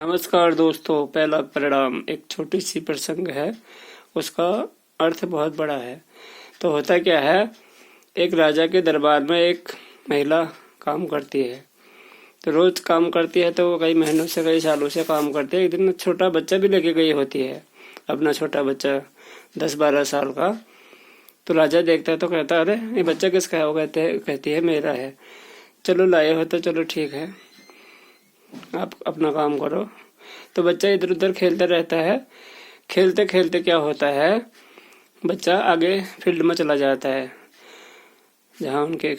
नमस्कार दोस्तों, पहला परिणाम एक छोटी सी प्रसंग है, उसका अर्थ बहुत बड़ा है। तो होता क्या है, एक राजा के दरबार में एक महिला काम करती है। तो रोज काम करती है, तो वो कई महीनों से कई सालों से काम करती है। एक दिन छोटा बच्चा भी लेके गई होती है, अपना छोटा बच्चा 10-12 साल का। तो राजा देखता है तो कहता है, अरे ये बच्चा किसका है? वो कहती है मेरा है। चलो लाए हो तो चलो ठीक है, आप अपना काम करो। तो बच्चा इधर उधर खेलता रहता है। खेलते खेलते क्या होता है, बच्चा आगे फील्ड में चला जाता है जहाँ उनके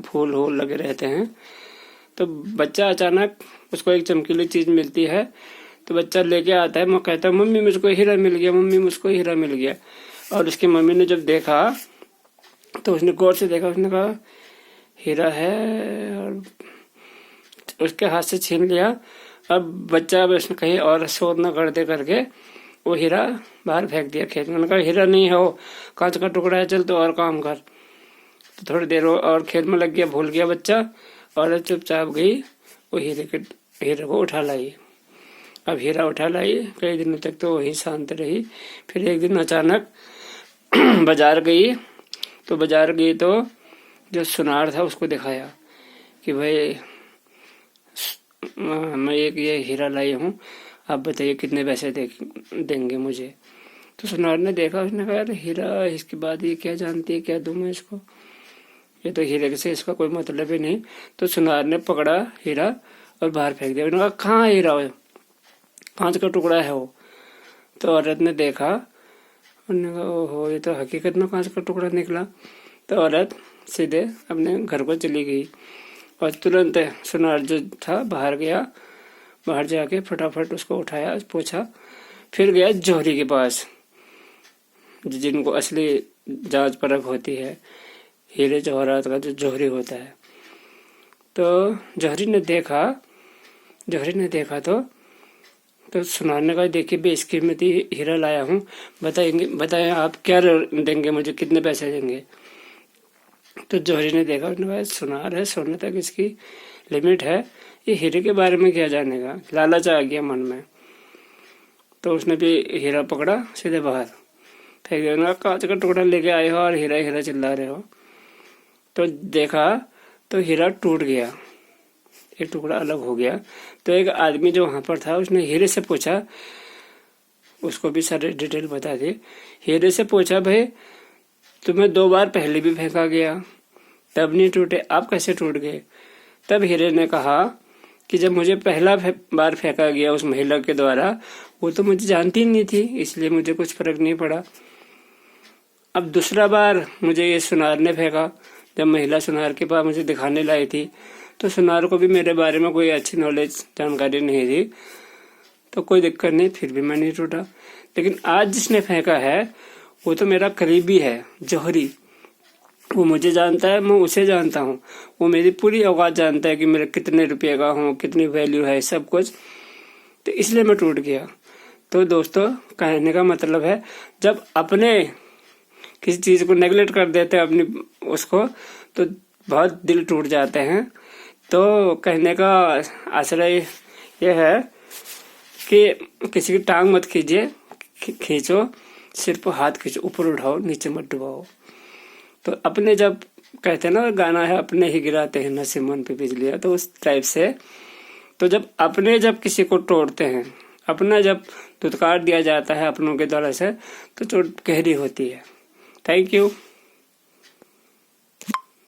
फूल वूल लगे रहते हैं। तो बच्चा अचानक उसको एक चमकीली चीज मिलती है। तो बच्चा लेके आता है, मैं कहता है मम्मी मुझको हीरा मिल गया, मम्मी मुझको हीरा मिल गया। और उसकी मम्मी ने जब देखा तो उसने गौर से देखा, उसने कहा हीरा है, और उसके हाथ से छीन लिया। अब बच्चा अब उसने कहीं और शोध न कर दे करके वो हीरा बाहर फेंक दिया खेत में। उन्होंने कहा हीरा नहीं है, वो कांच का टुकड़ा है, चल तो और काम कर। तो थोड़ी देर और खेत में लग गया, भूल गया बच्चा, और चुपचाप गई वो हीरे को उठा लाई। अब हीरा उठा लाई, कई दिनों तक तो वही शांत रही। फिर एक दिन अचानक बाजार गई। तो बाजार गई तो जो सुनार था उसको दिखाया कि भाई मैं एक ये हीरा लाई हूँ, आप बताइए कितने पैसे देंगे मुझे। तो सुनार ने देखा, उसने कहा अरे हीरा, इसके बाद ये क्या जानती है, क्या दूं मैं इसको, ये तो हीरे से इसका कोई मतलब ही नहीं। तो सुनार ने पकड़ा हीरा और बाहर फेंक दिया। उन्होंने कहा कहाँ हीरा हो, कांच का टुकड़ा है वो। तो औरत ने देखा, उन्होंने कहा ओहो, ये तो हकीकत में कांच का टुकड़ा निकला। तो औरत सीधे अपने घर को चली गई और तुरंत सुनार जो था बाहर गया। बाहर जाके फटाफट उसको उठाया, पूछा। फिर गया जौहरी के पास, जिनको असली जांच परख होती है, हीरे जवाहरात का जो जौहरी होता है। तो जौहरी ने देखा तो सुनार ने कहा देखिए बेशकीमती हीरा लाया हूँ, बताएं आप क्या देंगे मुझे, कितने पैसे देंगे। तो जौहरी ने देखा, उसने कहा सुनार है, सोने तक इसकी लिमिट है, ये हीरे के बारे में क्या जानेगा। लालच आ गया मन में। तो उसने भी हीरा पकड़ा, सीधे बाहर फेंक दिया। कांच का टुकड़ा लेके आए हो और हीरा हीरा चिल्ला रहे हो। तो देखा तो हीरा टूट गया, एक टुकड़ा अलग हो गया। तो एक आदमी जो वहां पर था उसने हीरे से पूछा, उसको भी सारे डिटेल बता दी। हीरे से पूछा, भाई तुम्हें 2 बार पहले भी फेंका गया, तब नहीं टूटे, आप कैसे टूट गए? तब हीरे ने कहा कि जब मुझे पहला बार फेंका गया उस महिला के द्वारा, वो तो मुझे जानती नहीं थी, इसलिए मुझे कुछ फर्क नहीं पड़ा। अब दूसरा बार मुझे ये सुनार ने फेंका, जब महिला सुनार के पास मुझे दिखाने लाई थी। तो सुनार को भी मेरे बारे में कोई अच्छी नॉलेज जानकारी नहीं थी, तो कोई दिक्कत नहीं, फिर भी मैं नहीं टूटा। लेकिन आज जिसने फेंका है वो तो मेरा करीबी है, जौहरी। वो मुझे जानता है, मैं उसे जानता हूँ। वो मेरी पूरी औकात जानता है कि मेरे कितने रुपये का हूँ, कितनी वैल्यू है, सब कुछ। तो इसलिए मैं टूट गया। तो दोस्तों, कहने का मतलब है, जब अपने किसी चीज को नेगलेक्ट कर देते हैं अपनी उसको, तो बहुत दिल टूट जाते हैं। तो कहने का आशय यह है कि किसी की टांग मत खींचो, सिर्फ हाथ खींचो, ऊपर उठाओ, नीचे मत डुबाओ। तो अपने, जब कहते हैं ना गाना है, अपने ही गिराते हैं नसीमन पे बिजलियां, तो उस टाइप से। तो जब किसी को तोड़ते हैं, अपना जब धुतकार दिया जाता है अपनों के द्वारा से, तो चोट गहरी होती है। Thank you.